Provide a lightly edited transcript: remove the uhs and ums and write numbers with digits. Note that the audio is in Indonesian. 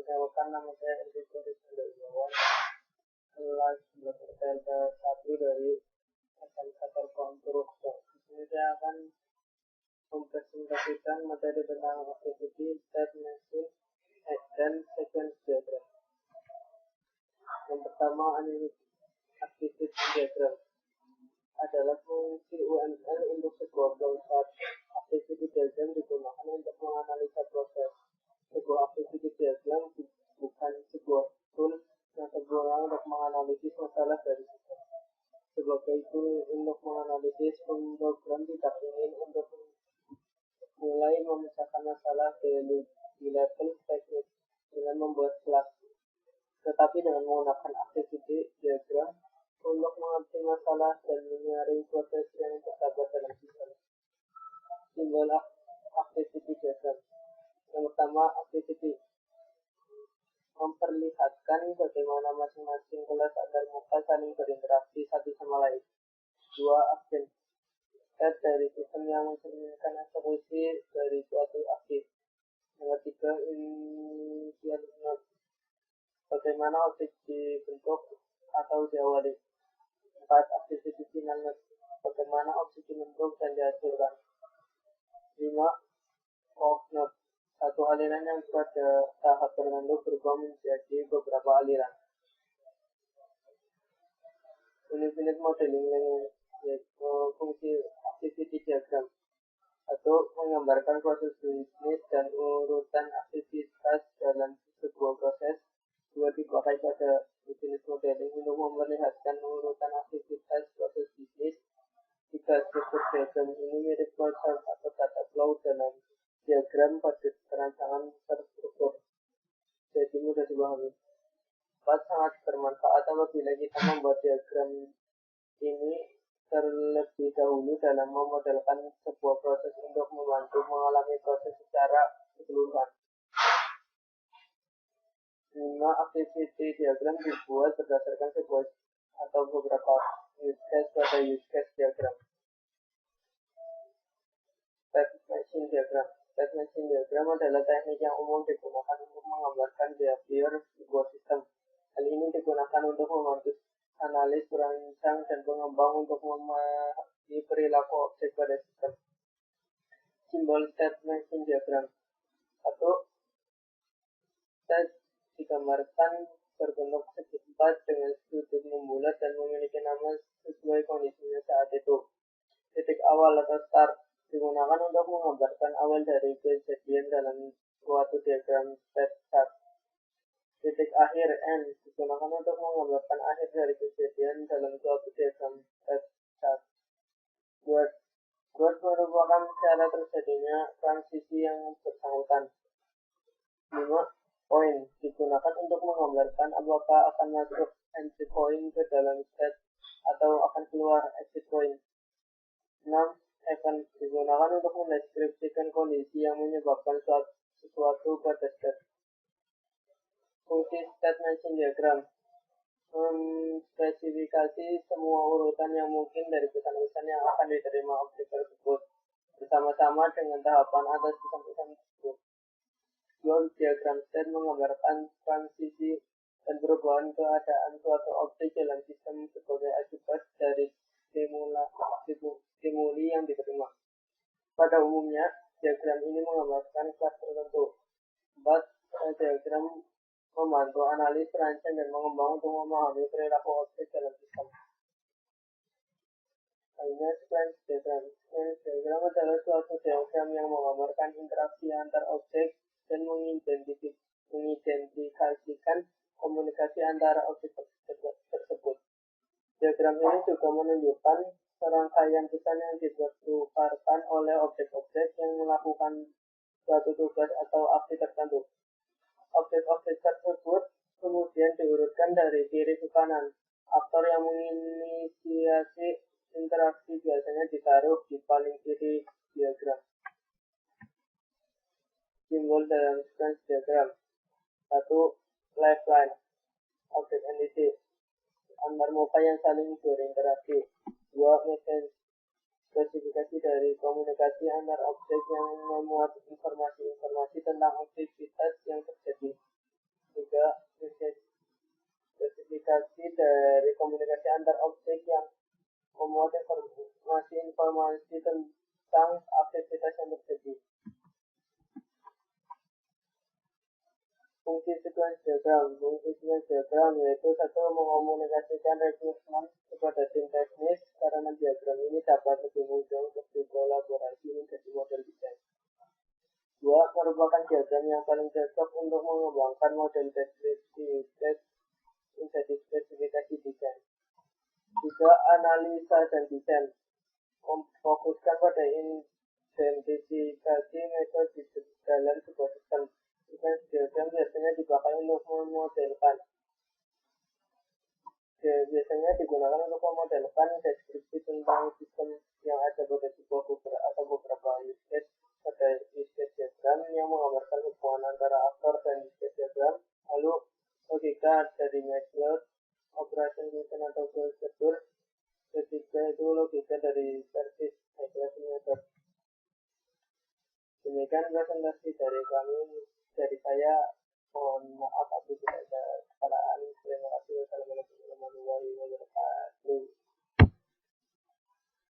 Perkenalkan, nama saya Enrico Rizwandarmawan, kelas PLT 1 dari SMK Terkonstruktor. Di sini saya akan mempresentasikan materi tentang activity, state machine, dan sequence diagram. Yang pertama, activity diagram adalah fungsi UML untuk sebuah flowchart. Activity diagram digunakan untuk menganalisa proses. Sebuah activity diagram bukan sebuah tool yang digunakan untuk menganalisis masalah dari sistem. Sebagai tool untuk menganalisis program tidak ingin untuk mulai memecahkan masalah di level teknis dengan membuat kelas, tetapi dengan menggunakan activity diagram untuk mengerti masalah dan menyaring proses yang terdapat dalam sistem. Simbol activity diagram. Yang pertama, activity memperlihatkan bagaimana masing-masing kelas antar muka saling berinteraksi satu sama lain. 2. Action. State dari sistem yang mencerminkan eksekusi dari suatu aksi. Yang ketiga, initial node. Bagaimana objek dibentuk atau diawali. 4. Activity final node. Bagaimana objek dibentuk dan dihasilkan. 5. Off node. Satu aliran yang pada tahap tertentu berubah menjadi beberapa aliran. Unit-unit modeling yaitu fungsi activity diagram. 1. Menggambarkan proses bisnis dan urutan aktivitas dalam sebuah proses. 2. Dipakai pada unit modeling untuk memperlihatkan urutan aktivitas proses bisnis. 3. Struktur diagram ini mirip flowchart atau data flow dalam diagram pada perancangan terstruktur, jadi mudah dipahami. 4. Sangat bermanfaat apabila kita membuat diagram ini terlebih dahulu dalam memodelkan sebuah proses untuk membantu mengalami proses secara keseluruhan. 5. Activity diagram dibuat berdasarkan sebuah atau beberapa use case pada use case diagram. State machine diagram. State machine diagram adalah teknik yang umum digunakan untuk menggambarkan behavior sebuah sistem. Hal ini digunakan untuk membantu analis, perancang, dan pengembang untuk memahami perilaku objek pada sistem. Simbol state machine diagram. 1. State digambarkan berbentuk segi empat dengan sudut membulat dan memiliki nama sesuai kondisinya saat itu. Titik awal atau start digunakan untuk menggambarkan awal dari kejadian dalam suatu diagram state chart. Titik akhir end digunakan untuk menggambarkan akhir dari kejadian dalam suatu diagram state chart. Word merupakan cara terjadinya transisi yang bersangkutan. 5. Point digunakan untuk menggambarkan apakah akan masuk entry point ke dalam state atau akan keluar exit point. 6. Event digunakan untuk mendeskripsikan kondisi yang menyebabkan sesuatu pada state. Fungsi state machine diagram memspesifikasi semua urutan yang mungkin dari pesan-pesan yang akan diterima objek tersebut bersama-sama dengan tahapan atas pesan-pesan tersebut. Diagram state menggambarkan transisi dan perubahan keadaan suatu objek dalam sistem sebagai akibat dari stimuli yang diterima. Pada umumnya, diagram ini menggambarkan kelas tertentu. 4. Diagram membantu analis, perancang, dan pengembang untuk memahami perilaku objek dalam sistem. Lainnya, sequence diagram. Sequence diagram adalah suatu diagram yang menggambarkan interaksi antar objek dan mengidentifikasikan komunikasi antara objek tersebut. Diagram ini juga menunjukkan serangkaian pesan yang ditukarkan oleh objek-objek yang melakukan suatu tugas atau aksi tertentu. Objek-objek tersebut kemudian diurutkan dari kiri ke kanan. Aktor yang menginisiasi interaksi biasanya ditaruh di paling kiri diagram. Simbol dalam sequence diagram. 1. Lifeline objek entity antar muka yang saling berinteraksi. 2. Message spesifikasi dari komunikasi antar objek yang memuat informasi-informasi tentang aktivitas yang terjadi. juga spesifikasi dari komunikasi antar objek yang memuat informasi tentang aktivitas yang terjadi. Fungsi sequence diagram. Fungsi sequence diagram yaitu satu, mengkomunikasikan rekrutmen kepada tim teknis karena diagram ini dapat lebih mudah untuk dikolaborasi menjadi model desain. Dua, merupakan diagram yang paling cocok untuk mengembangkan model deskripsi menjadi spesifikasi desain. Tiga, analisa dan desain. Memfokuskan pada identifikasi metode dalam sebuah sistem. Sequence diagram biasanya dipakai untuk memodelkan. Biasanya digunakan untuk memodelkan deskripsi tentang sistem yang ada pada sebuah atau beberapa use case. Pada use case diagram yang menggambarkan hubungan antara aktor dan use case diagram. Lalu logika dari method, operation function atau prosedur. Ketiga itu logika dari service equation method. Demikian presentasi dari kami, dari saya. Mohon maaf apabila